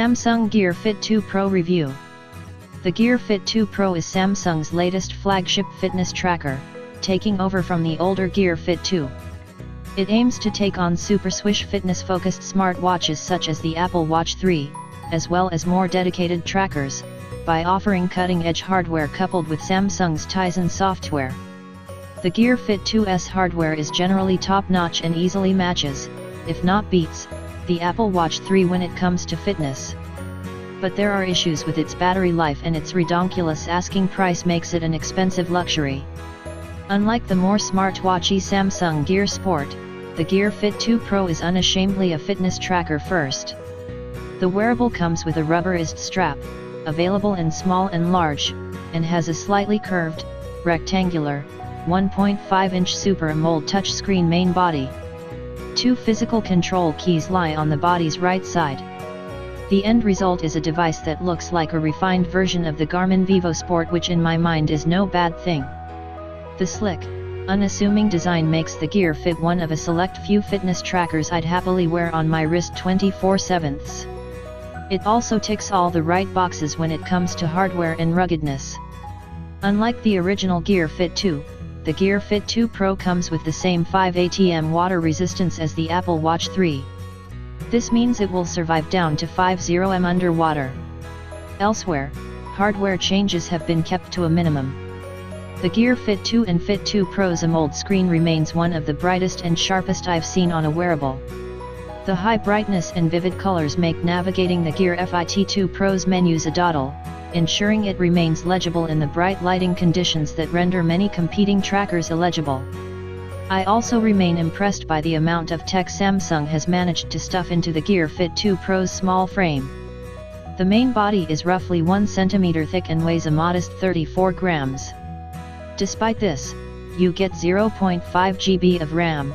Samsung Gear Fit 2 Pro Review. The Gear Fit 2 Pro is Samsung's latest flagship fitness tracker, taking over from the older Gear Fit 2. It aims to take on super-swish fitness-focused smartwatches such as the Apple Watch 3, as well as more dedicated trackers, by offering cutting-edge hardware coupled with Samsung's Tizen software. The Gear Fit 2's hardware is generally top-notch and easily matches, if not beats, the Apple Watch 3 when it comes to fitness. But there are issues with its battery life, and its redonkulous asking price makes it an expensive luxury. Unlike the more smartwatchy Samsung Gear Sport, the Gear Fit 2 Pro is unashamedly a fitness tracker first. The wearable comes with a rubberized strap, available in small and large, and has a slightly curved, rectangular, 1.5-inch Super AMOLED touchscreen main body. Two physical control keys lie on the body's right side. The end result is a device that looks like a refined version of the Garmin Vivo Sport, which in my mind is no bad thing. The slick, unassuming design makes the Gear Fit one of a select few fitness trackers I'd happily wear on my wrist 24/7. It also ticks all the right boxes when it comes to hardware and ruggedness. Unlike the original Gear Fit 2, the Gear Fit 2 Pro comes with the same 5 atm water resistance as the Apple Watch 3. This means it will survive down to 50 m underwater. Elsewhere, hardware changes have been kept to a minimum. The Gear Fit 2 and Fit 2 Pro's AMOLED screen remains one of the brightest and sharpest I've seen on a wearable. The high brightness and vivid colors make navigating the Gear Fit 2 Pro's menus a doddle, ensuring it remains legible in the bright lighting conditions that render many competing trackers illegible. I also remain impressed by the amount of tech Samsung has managed to stuff into the Gear Fit 2 Pro's small frame. The main body is roughly 1 cm thick and weighs a modest 34 grams. Despite this, you get 0.5 GB of RAM,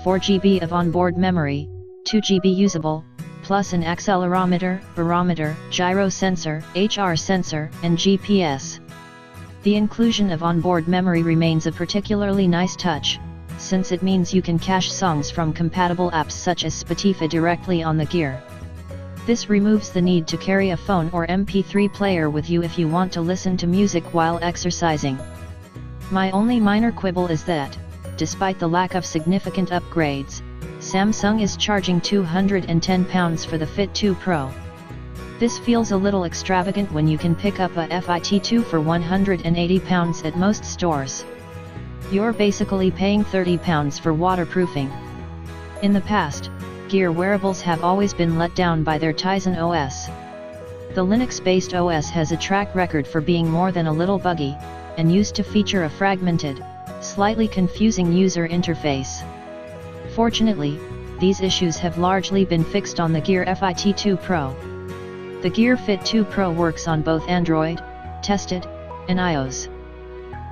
4 GB of onboard memory, 2 GB usable, plus an accelerometer, barometer, gyro sensor, HR sensor, and GPS. The inclusion of onboard memory remains a particularly nice touch, since it means you can cache songs from compatible apps such as Spotify directly on the Gear. This removes the need to carry a phone or MP3 player with you if you want to listen to music while exercising. My only minor quibble is that, despite the lack of significant upgrades, Samsung is charging £210 for the Fit 2 Pro. This feels a little extravagant when you can pick up a Fit 2 for £180 at most stores. You're basically paying £30 for waterproofing. In the past, Gear wearables have always been let down by their Tizen OS. The Linux-based OS has a track record for being more than a little buggy, and used to feature a fragmented, slightly confusing user interface. Fortunately, these issues have largely been fixed on the Gear Fit 2 Pro. The Gear Fit 2 Pro works on both Android, tested, and iOS.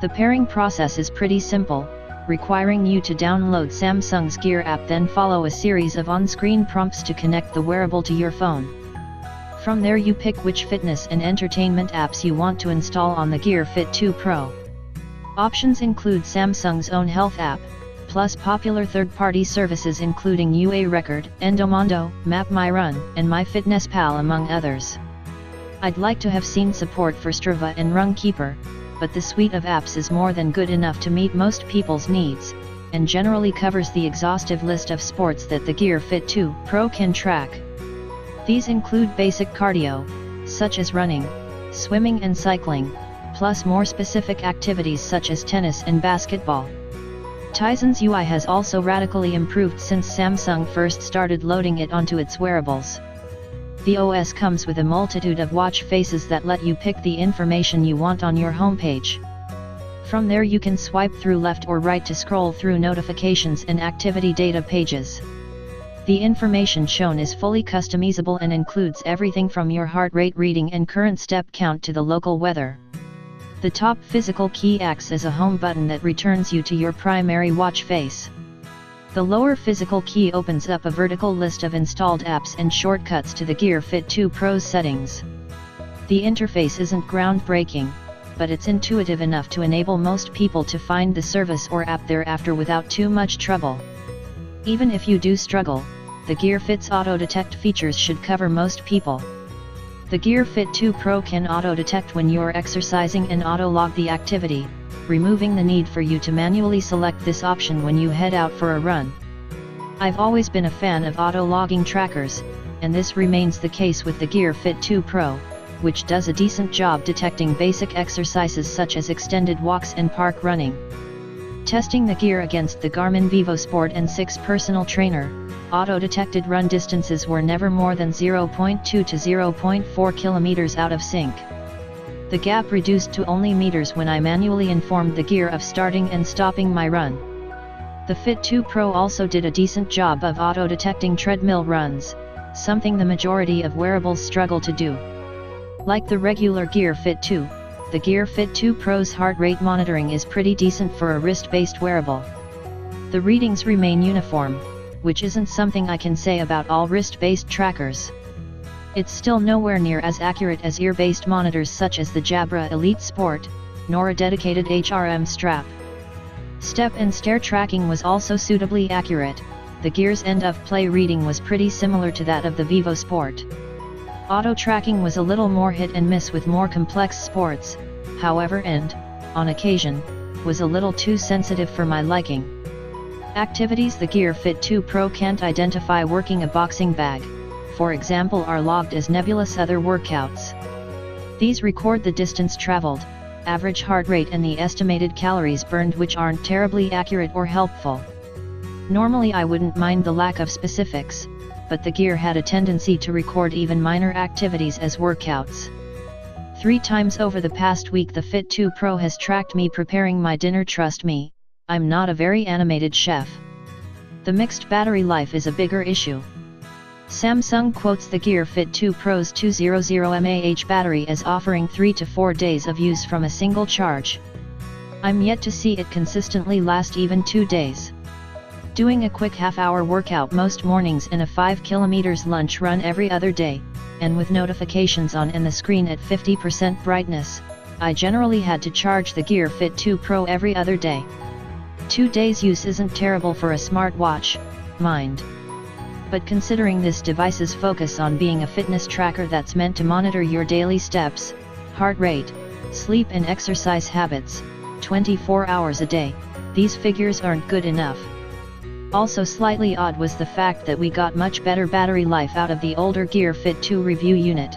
The pairing process is pretty simple, requiring you to download Samsung's Gear app, then follow a series of on-screen prompts to connect the wearable to your phone. From there you pick which fitness and entertainment apps you want to install on the Gear Fit 2 Pro. Options include Samsung's own health app, plus popular third-party services including UA Record, Endomondo, MapMyRun, and MyFitnessPal among others. I'd like to have seen support for Strava and Runkeeper, but the suite of apps is more than good enough to meet most people's needs, and generally covers the exhaustive list of sports that the Gear Fit 2 Pro can track. These include basic cardio, such as running, swimming and cycling, plus more specific activities such as tennis and basketball. Tizen's UI has also radically improved since Samsung first started loading it onto its wearables. The OS comes with a multitude of watch faces that let you pick the information you want on your homepage. From there you can swipe through left or right to scroll through notifications and activity data pages. The information shown is fully customizable and includes everything from your heart rate reading and current step count to the local weather. The top physical key acts as a home button that returns you to your primary watch face. The lower physical key opens up a vertical list of installed apps and shortcuts to the Gear Fit 2 Pro's settings. The interface isn't groundbreaking, but it's intuitive enough to enable most people to find the service or app thereafter without too much trouble. Even if you do struggle, the Gear Fit's auto-detect features should cover most people. The Gear Fit 2 Pro can auto-detect when you're exercising and auto-log the activity, removing the need for you to manually select this option when you head out for a run. I've always been a fan of auto-logging trackers, and this remains the case with the Gear Fit 2 Pro, which does a decent job detecting basic exercises such as extended walks and park running. Testing the gear against the Garmin VivoSport N6 personal trainer, auto-detected run distances were never more than 0.2 to 0.4 kilometers out of sync. The gap reduced to only meters when I manually informed the gear of starting and stopping my run. The Fit 2 Pro also did a decent job of auto-detecting treadmill runs, something the majority of wearables struggle to do. Like the regular Gear Fit 2, the Gear Fit 2 Pro's heart rate monitoring is pretty decent for a wrist-based wearable. The readings remain uniform, which isn't something I can say about all wrist-based trackers. It's still nowhere near as accurate as ear-based monitors such as the Jabra Elite Sport, nor a dedicated HRM strap. Step and stair tracking was also suitably accurate. The gear's end-of-play reading was pretty similar to that of the VivoSport. Auto-tracking was a little more hit and miss with more complex sports, however, and, on occasion, was a little too sensitive for my liking. Activities the Gear Fit 2 Pro can't identify working a boxing bag, for example, are logged as nebulous other workouts. These record the distance traveled, average heart rate and the estimated calories burned, which aren't terribly accurate or helpful. Normally I wouldn't mind the lack of specifics, but the gear had a tendency to record even minor activities as workouts. 3 times over the past week the Fit 2 Pro has tracked me preparing my dinner. Trust me, I'm not a very animated chef. The mixed battery life is a bigger issue. Samsung quotes the Gear Fit 2 Pro's 200 mAh battery as offering 3 to 4 days of use from a single charge. I'm yet to see it consistently last even 2 days. Doing a quick half-hour workout most mornings and a 5 km lunch run every other day, and with notifications on and the screen at 50% brightness, I generally had to charge the Gear Fit 2 Pro every other day. 2 days use isn't terrible for a smartwatch, mind. But considering this device's focus on being a fitness tracker that's meant to monitor your daily steps, heart rate, sleep and exercise habits, 24 hours a day, these figures aren't good enough. Also slightly odd was the fact that we got much better battery life out of the older Gear Fit 2 review unit.